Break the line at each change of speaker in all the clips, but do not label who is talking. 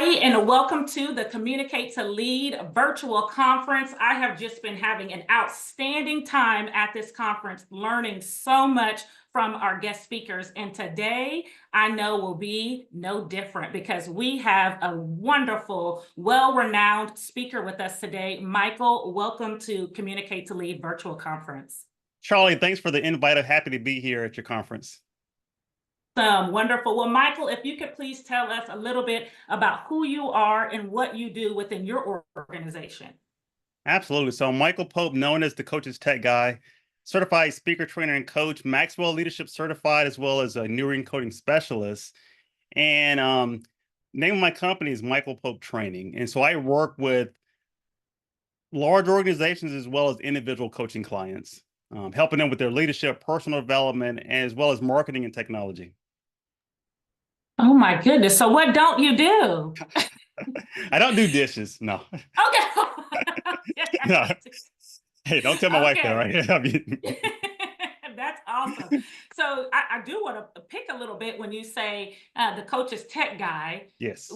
everybody, and welcome to the Communicate to Lead virtual conference. I have just been having an outstanding time at this conference, learning so much from our guest speakers. And today I know will be no different because we have a wonderful, well-renowned speaker with us today. Michael, welcome to Communicate to Lead virtual conference.
Charlie, thanks for the invite. I'm happy to be here at your conference.
Wonderful. Well, Michael, if you could please tell us a little bit about who you are and what you do within your organization.
Absolutely. So Michael Pope, known as the Coach's Tech Guy, certified speaker, trainer, and coach, Maxwell Leadership certified, as well as a Neuring Coding Specialist. And name of my company is Michael Pope Training. And so I work with large organizations as well as individual coaching clients, helping them with their leadership, personal development, as well as marketing and technology.
Oh my goodness. So what don't you do?
I don't do dishes. No.
Okay.
No. Hey, don't tell my wife that, right?
That's awesome. So I do want to pick a little bit when you say the Coach's Tech Guy.
Yes.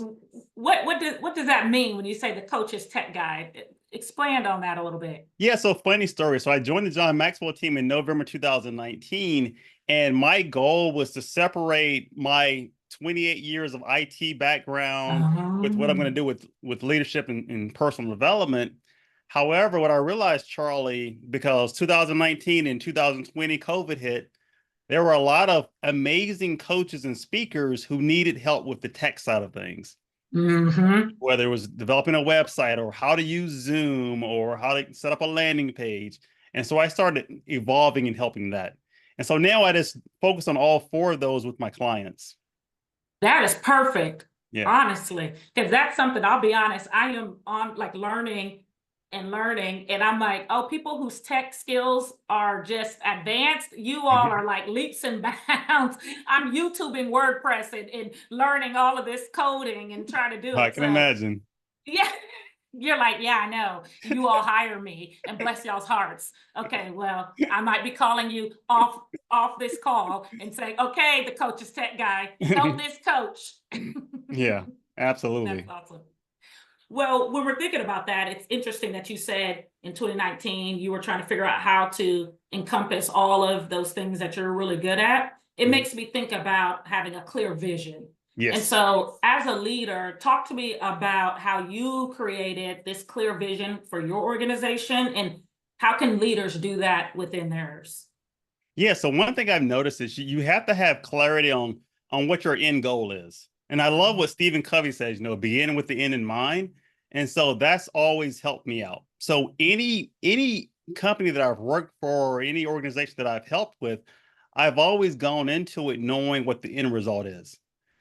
What does that mean when you say the Coach's Tech Guy? Expand on that a little bit.
Yeah, so funny story. So I joined the John Maxwell team in November 2019, and my goal was to separate my 28 years of IT background with what I'm going to do with leadership and personal development. However, what I realized, Charlie, because 2019 and 2020 COVID hit, there were a lot of amazing coaches and speakers who needed help with the tech side of things. Whether it was developing a website or how to use Zoom or how to set up a landing page. And so I started evolving and helping that. And so now I just focus on all four of those with my clients.
That is perfect.
Yeah.
Honestly, because that's something, I'll be honest, I am on like learning, and I'm like, oh, people whose tech skills are just advanced, you all are like leaps and bounds. I'm YouTubing WordPress and learning all of this coding and trying to do it.
I can imagine.
Yeah. You're like, yeah, I know. You all hire me and bless y'all's hearts. Okay, well, I might be calling you off this call and say, okay, the Coach's Tech Guy, help this coach.
Yeah, absolutely.
That's awesome. Well, when we're thinking about that, it's interesting that you said in 2019, you were trying to figure out how to encompass all of those things that you're really good at. It makes me think about having a clear vision.
Yes.
And so as a leader, talk to me about how you created this clear vision for your organization and how can leaders do that within theirs?
Yeah, so one thing I've noticed is you have to have clarity on what your end goal is. And I love what Stephen Covey says, begin with the end in mind. And so that's always helped me out. So any company that I've worked for or any organization that I've helped with, I've always gone into it knowing what the end result is.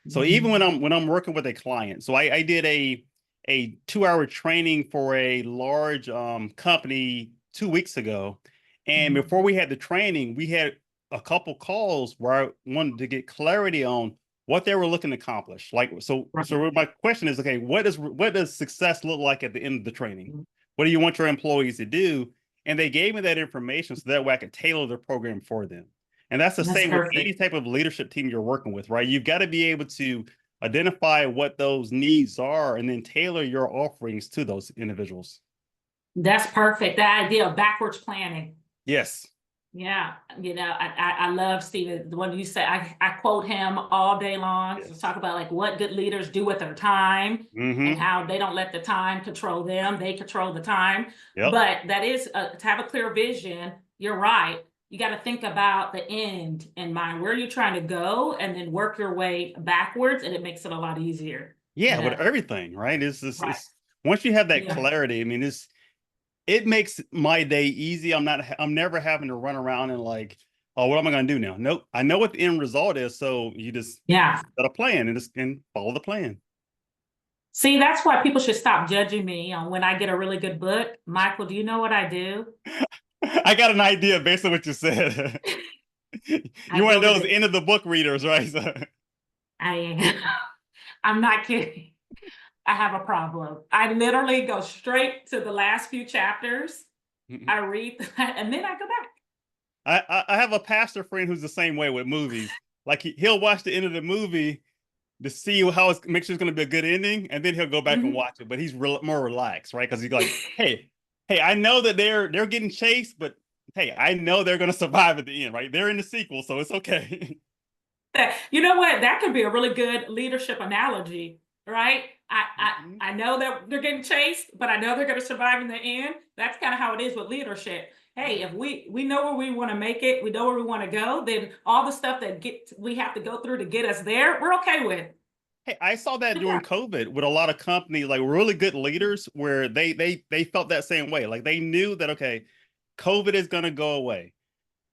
So even when I'm working with a client, so I did a 2-hour training for a large company 2 weeks ago. And before we had the training, we had a couple calls where I wanted to get clarity on what they were looking to accomplish. So my question is, okay, what does success look like at the end of the training? What do you want your employees to do? And they gave me that information so that way I could tailor the program for them. And that's the same with any type of leadership team you're working with, right? You've got to be able to identify what those needs are and then tailor your offerings to those individuals.
That's perfect. That idea of backwards planning.
Yes.
Yeah, I love Stephen. The one you said, I quote him all day long.
Yes.
To talk about like what good leaders do with their time and how they don't let the time control them. They control the time. But that is to have a clear vision. You're right. You got to think about the end in mind. Where are you trying to go? And then work your way backwards. And it makes it a lot easier.
Yeah, with everything, right? It's once you have that clarity, I mean, it makes my day easy. I'm never having to run around and like, oh, what am I going to do now? Nope. I know what the end result is. So you just set a plan and follow the plan.
See, that's why people should stop judging me on when I get a really good book. Michael, do you know what I do?
I got an idea based on what you said. You're one of those end of the book readers, right?
I am. I'm not kidding. I have a problem. I literally go straight to the last few chapters. I read that, and then I go back.
I have a pastor friend who's the same way with movies. Like he'll watch the end of the movie, to see how it's make sure it's going to be a good ending, and then he'll go back and
Mhm.
watch it. But he's more relaxed, right? Because he's like, hey, I know that they're getting chased, but hey, I know they're going to survive at the end, right? They're in the sequel, so it's okay.
You know what? That could be a really good leadership analogy, right?
Mhm.
I know that they're getting chased, but I know they're going to survive in the end. That's kind of how it is with leadership. Hey,
Yeah.
if we know where we want to make it, we know where we want to go, then all the stuff that we have to go through to get us there, we're okay with.
Hey, I saw that
Yeah.
during COVID with a lot of companies, like really good leaders, where they felt that same way. Like they knew that okay, COVID is going to go away,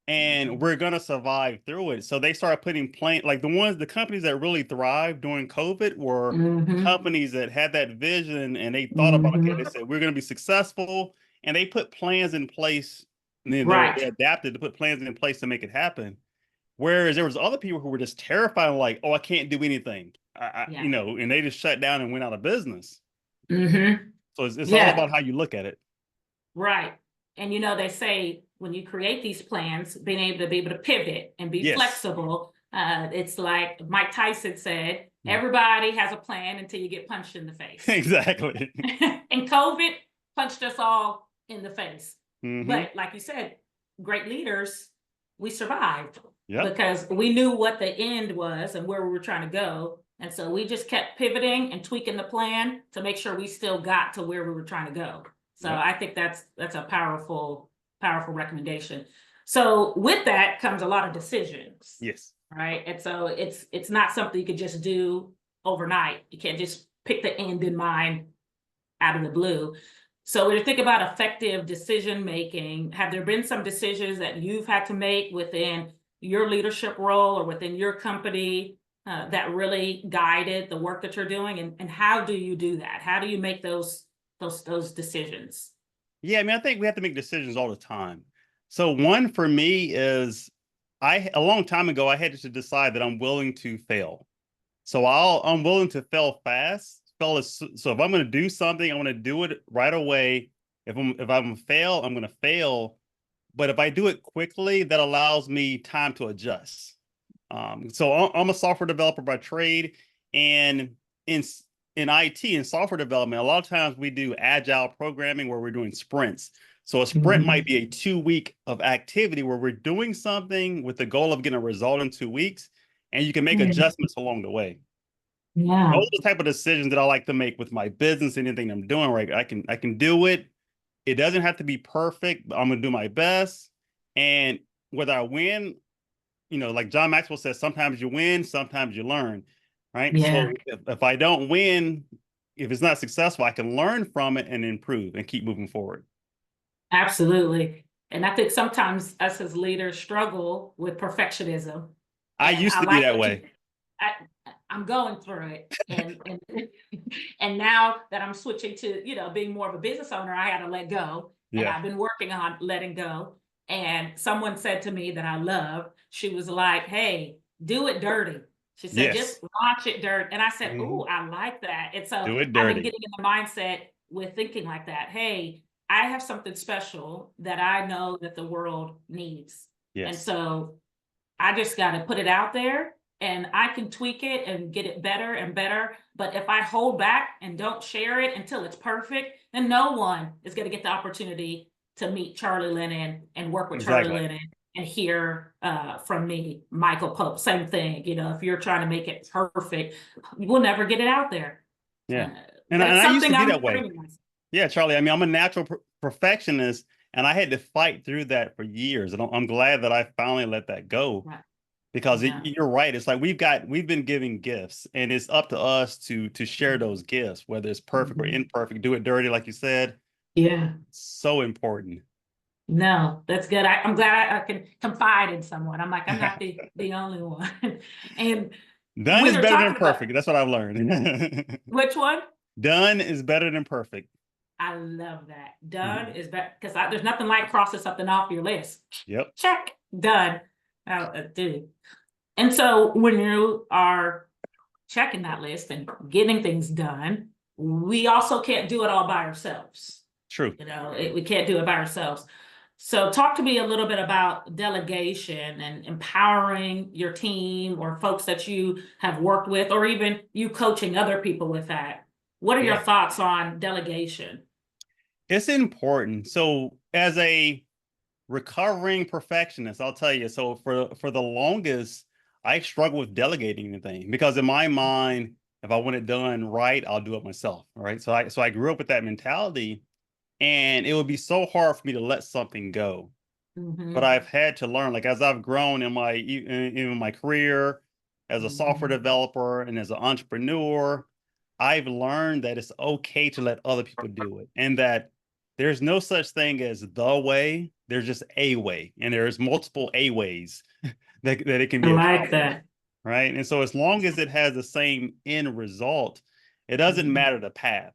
and we're going to survive through it. So they started putting like the companies that really thrived during COVID were
Mm-hmm.
companies that had that vision and they thought about okay, they
Mm-hmm.
said we're going to be successful, and they put plans in place, and then they
Right.
adapted to put plans in place to make it happen. Whereas there was other people who were just terrified, like, oh, I can't do anything,
Yeah.
and they just shut down and went out of business.
Mm-hmm.
So it's all
Yeah.
about how you look at it.
Right. And they say when you create these plans, being able to pivot and be
Yes,
flexible. It's like Mike Tyson said,
mm.
everybody has a plan until you get punched in the face.
Exactly.
And COVID punched us all in the face.
Hmm.
But like you said, great leaders, we survived
Yep.
because we knew what the end was and where we were trying to go. And so we just kept pivoting and tweaking the plan to make sure we still got to where we were trying to go. So
Yep.
I think that's a powerful recommendation. So with that comes a lot of decisions,
Yes.
right? And so it's not something you could just do overnight. You can't just pick the end in mind out of the blue. So when you think about effective decision making, have there been some decisions that you've had to make within your leadership role or within your company that really guided the work that you're doing? And how do you do that? How do you make those decisions?
Yeah, I mean, I think we have to make decisions all the time. So one for me is a long time ago I had to decide that I'm willing to fail. So I'm willing to fail fast. So if I'm going to do something, I want to do it right away. If I'm fail, I'm going to fail. But if I do it quickly, that allows me time to adjust. So I'm a software developer by trade, and in in IT and software development, a lot of times we do agile programming where we're doing sprints. So a sprint might
Mhm.
be a 2 week of activity where we're doing something with the goal of getting a result in 2 weeks, and you can make
Yeah.
adjustments along the way.
Yeah.
Those are the type of decisions that I like to make with my business, anything I'm doing. Right, I can do it. It doesn't have to be perfect, but I'm gonna do my best. And whether I win, like John Maxwell says, sometimes you win, sometimes you learn, right?
Yeah.
So if I don't win, if it's not successful, I can learn from it and improve and keep moving forward.
Absolutely. And I think sometimes us as leaders struggle with perfectionism.
I
And
used
I
to be
like
that
what you
way.
I I'm going through it. And and now that I'm switching to, being more of a business owner, I had to let go. And
Yeah.
I've been working on letting go. And someone said to me that I love, she was like, hey, do it dirty. She said, just
Yes.
launch it dirt. And I said,
Mhm.
oh, I like that. And so
Do it
I've been
dirty.
getting in the mindset with thinking like that. Hey, I have something special that I know that the world needs. And
Yes.
so I just got to put it out there and I can tweak it and get it better and better. But if I hold back and don't share it until it's perfect, then no one is going to get the opportunity to meet Charlie Lennon and work with Charlie
Exactly.
Lennon and hear from me, Michael Pope. Same thing. If you're trying to make it perfect, you will never get it out there.
Yeah.
Uh,
And
but it's
I used to
something
be
I'm
that way.
training myself.
Yeah, Charlie. I mean, I'm a natural perfectionist, and I had to fight through that for years. And I'm glad that I finally let that go
Right.
because
Yeah.
you're right. It's like we've been giving gifts, and it's up to us to share those gifts, whether it's perfect or
Mhm.
imperfect. Do it dirty, like you said.
Yeah.
So important.
No, that's good. I'm glad I can confide in someone. I'm like, I'm not the only one. And
Done
when
is
you're
better than
talking about
perfect. That's what I've learned.
which one?
Done is better than perfect.
I love that. Done
Mhm.
is better because there's nothing like crossing something off your list.
Yep.
Check, done. Dude. And so when you are checking that list and getting things done, we also can't do it all by ourselves.
True.
We can't do it by ourselves. So talk to me a little bit about delegation and empowering your team or folks that you have worked with, or even you coaching other people with that. What are your
Yeah,
thoughts on delegation?
it's important. So as a recovering perfectionist, I'll tell you. So for the longest, I struggled with delegating anything because in my mind, if I want it done right, I'll do it myself. Right. So I grew up with that mentality, and it would be so hard for me to let something go. But
Mhm.
I've had to learn, like as I've grown in my career as a software
Mhm.
developer and as an entrepreneur, I've learned that it's okay to let other people do it, and that there's no such thing as the way. There's just a way, and there's multiple a ways that it can
I
be
like
accomplished,
that.
right? And so as long as it has the same end result, it doesn't
Mhm.
matter the path,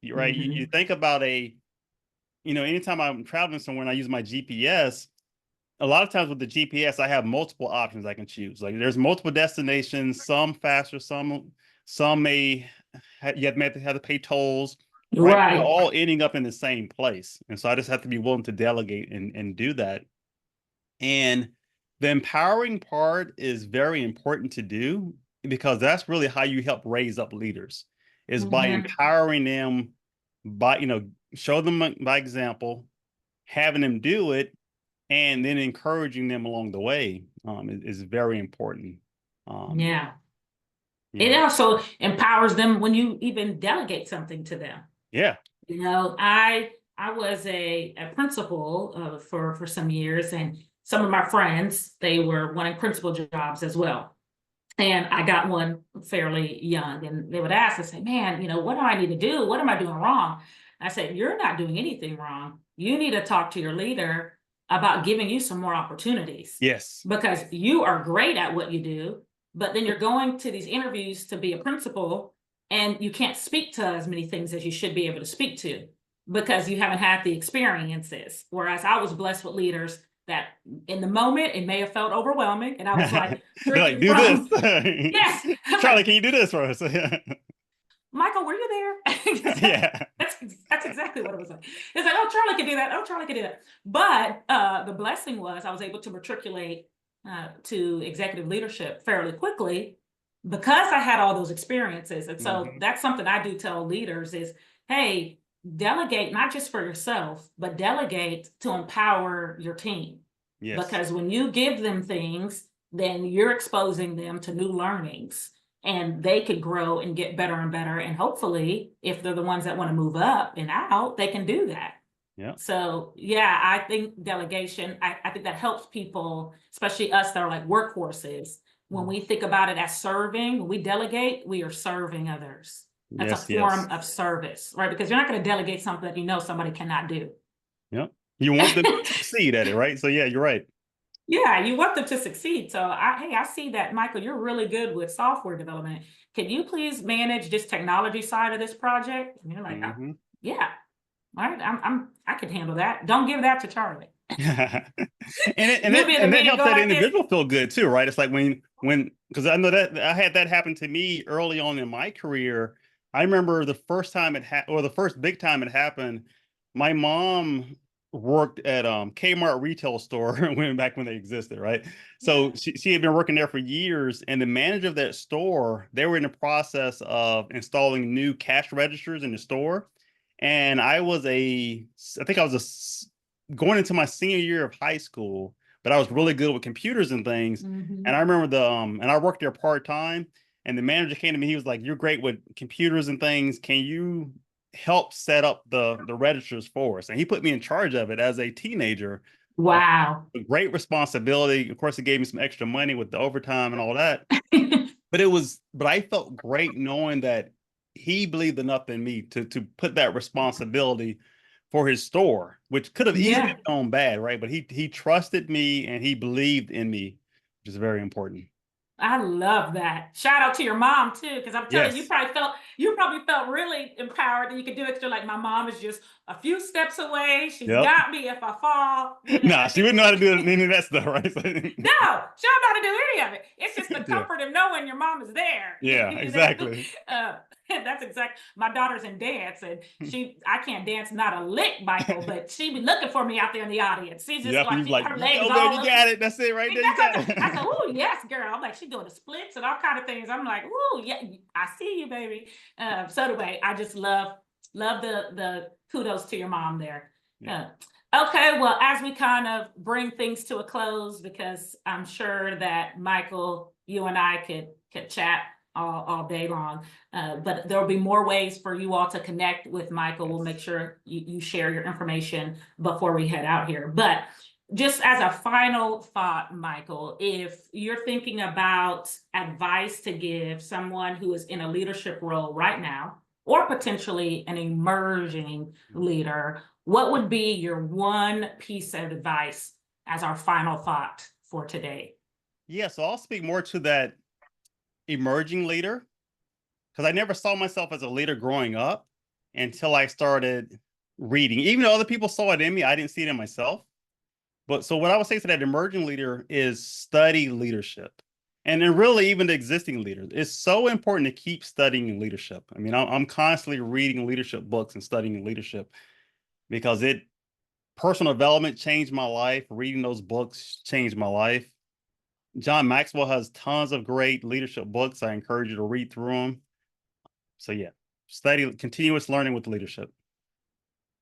right? You
Mhm.
think about anytime I'm traveling somewhere and I use my GPS, a lot of times with the GPS, I have multiple options I can choose. Like there's multiple destinations, some faster, some may have to pay tolls, right? But they're
Right.
all ending up in the same place. And so I just have to be willing to delegate and do that. And the empowering part is very important to do because that's really how you help raise up leaders, is by
Mhm.
empowering them, by show them by example, having them do it, and then encouraging them along the way is very important. Um,
Yeah. It
yeah,
also empowers them when you even delegate something to them.
yeah,
I was a principal for some years, and some of my friends, they were wanting principal jobs as well. And I got one fairly young, and they would ask and say, "Man, what do I need to do? What am I doing wrong?" I said, "You're not doing anything wrong. You need to talk to your leader about giving you some more opportunities
yes,
because you are great at what you do, but then you're going to these interviews to be a principal and you can't speak to as many things as you should be able to speak to because you haven't had the experiences." Whereas I was blessed with leaders that in the moment it may have felt overwhelming, and I was like
they're like,
drinking
do this.
from yes. I'm
Charlie,
like,
can you do this for us?
Michael, were you there?
Yeah,
That's exactly what it was like. It's like, oh, Charlie can do that. Oh, Charlie can do that. But the blessing was I was able to matriculate to executive leadership fairly quickly because I had all those experiences. And so
hmm,
that's something I do tell leaders is, hey, delegate not just for yourself, but delegate to empower your team.
yes,
Because when you give them things, then you're exposing them to new learnings and they could grow and get better and better. And hopefully, if they're the ones that want to move up and out, they can do that.
yeah,
So yeah, I think delegation, I think that helps people, especially us that are like workhorses. When we think about it as serving, when we delegate, we are serving others. That's a
yes, yes,
form of service, right? Because you're not going to delegate something that you know somebody cannot do.
yep. You want them to succeed at it, right? So yeah, you're right.
Yeah, you want them to succeed. So hey, I see that, Michael, you're really good with software development. Can you please manage this technology side of this project? And you're like, "Oh,
Hmm.
yeah, all right, I can handle that. Don't give that to Charlie.
and it, and
You'll
that
be in the
and that
meeting,
helps
go
that
like this.
individual feel good too, right? It's like when because I know that I had that happen to me early on in my career. I remember the first time or the first big time it happened. My mom worked at Kmart retail store when they existed, right? So
Yeah.
she had been working there for years, and the manager of that store, they were in the process of installing new cash registers in the store. And I think I was going into my senior year of high school, but I was really good with computers and things. And
Mhm.
I remember and I worked there part time. And the manager came to me. He was like, "You're great with computers and things. Can you help set up the registers for us?" And he put me in charge of it as a teenager. Uh,
Wow.
a great responsibility. Of course, he gave me some extra money with the overtime and all that. But I felt great knowing that he believed enough in me to put that responsibility for his store, which could have easily
Yeah.
gone bad, right? But he trusted me and he believed in me, which is very important.
I love that. Shout out to your mom too, because I'm telling you,
Yes.
you probably felt really empowered that you could do it. You're like, my mom is just a few steps away. She's
Yep.
got me if I fall.
Nah,
I
she
think
wouldn't know how to do any of that stuff, right?
no, she don't know how to do any of it. It's just the
Yeah.
comfort of knowing your mom is there.
Yeah, exactly.
That's exact. My daughter's in dance, and I can't dance not a lick, Michael, but she be looking for me out there in the audience. She's just
Yep,
like
he's like,
her
you
legs
go,
all
baby, you
up.
got it. That's it right there. You got
Exactly. I said,
it.
"Oh yes, girl." I'm like, she's doing the splits and all kind of things. I'm like, "Oh yeah, I see you, baby." So anyway, I just love the kudos to your mom there.
Yeah.
Okay, well, as we kind of bring things to a close, because I'm sure that Michael, you and I could chat all day long, but there'll be more ways for you all to connect with Michael. We'll make
Yes.
sure you share your information before we head out here. But just as a final thought, Michael, if you're thinking about advice to give someone who is in a leadership role right now, or potentially an emerging leader, what would be your one piece of advice as our final thought for today?
Yeah, so I'll speak more to that emerging leader because I never saw myself as a leader growing up until I started reading. Even though other people saw it in me, I didn't see it in myself. But so what I would say to that emerging leader is study leadership. And then really even the existing leaders, it's so important to keep studying leadership. I mean, I'm constantly reading leadership books and studying leadership because it personal development changed my life. Reading those books changed my life. John Maxwell has tons of great leadership books. I encourage you to read through them. So yeah, study continuous learning with leadership.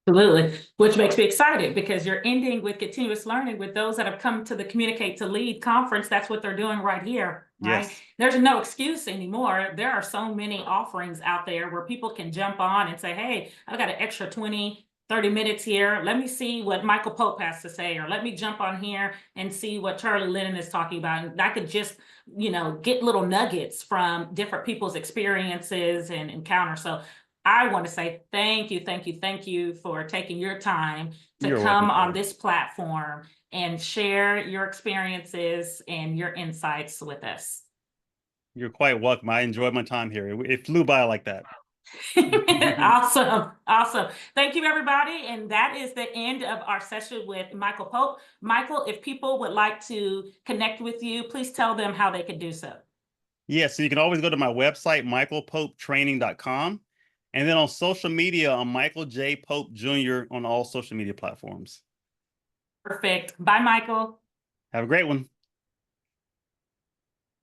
Absolutely, which makes me excited because you're ending with continuous learning with those that have come to the Communicate to Lead conference. That's what they're doing right here, right?
Yes.
There's no excuse anymore. There are so many offerings out there where people can jump on and say, hey, I've got an extra 20, 30 minutes here. Let me see what Michael Pope has to say, or let me jump on here and see what Charlie Lennon is talking about. And I could just, get little nuggets from different people's experiences and encounters. So I want to say thank you, thank you, thank you for taking your time to
You're welcome,
come on
Claire.
this platform and share your experiences and your insights with us.
You're quite welcome. I enjoyed my time here. It flew by like that.
Awesome. Awesome. Thank you, everybody. And that is the end of our session with Michael Pope. Michael, if people would like to connect with you, please tell them how they could do so.
Yeah, so you can always go to my website, michaelpopetraining.com. And then on social media, I'm Michael J. Pope Jr. on all social media platforms.
Perfect. Bye, Michael.
Have a great one.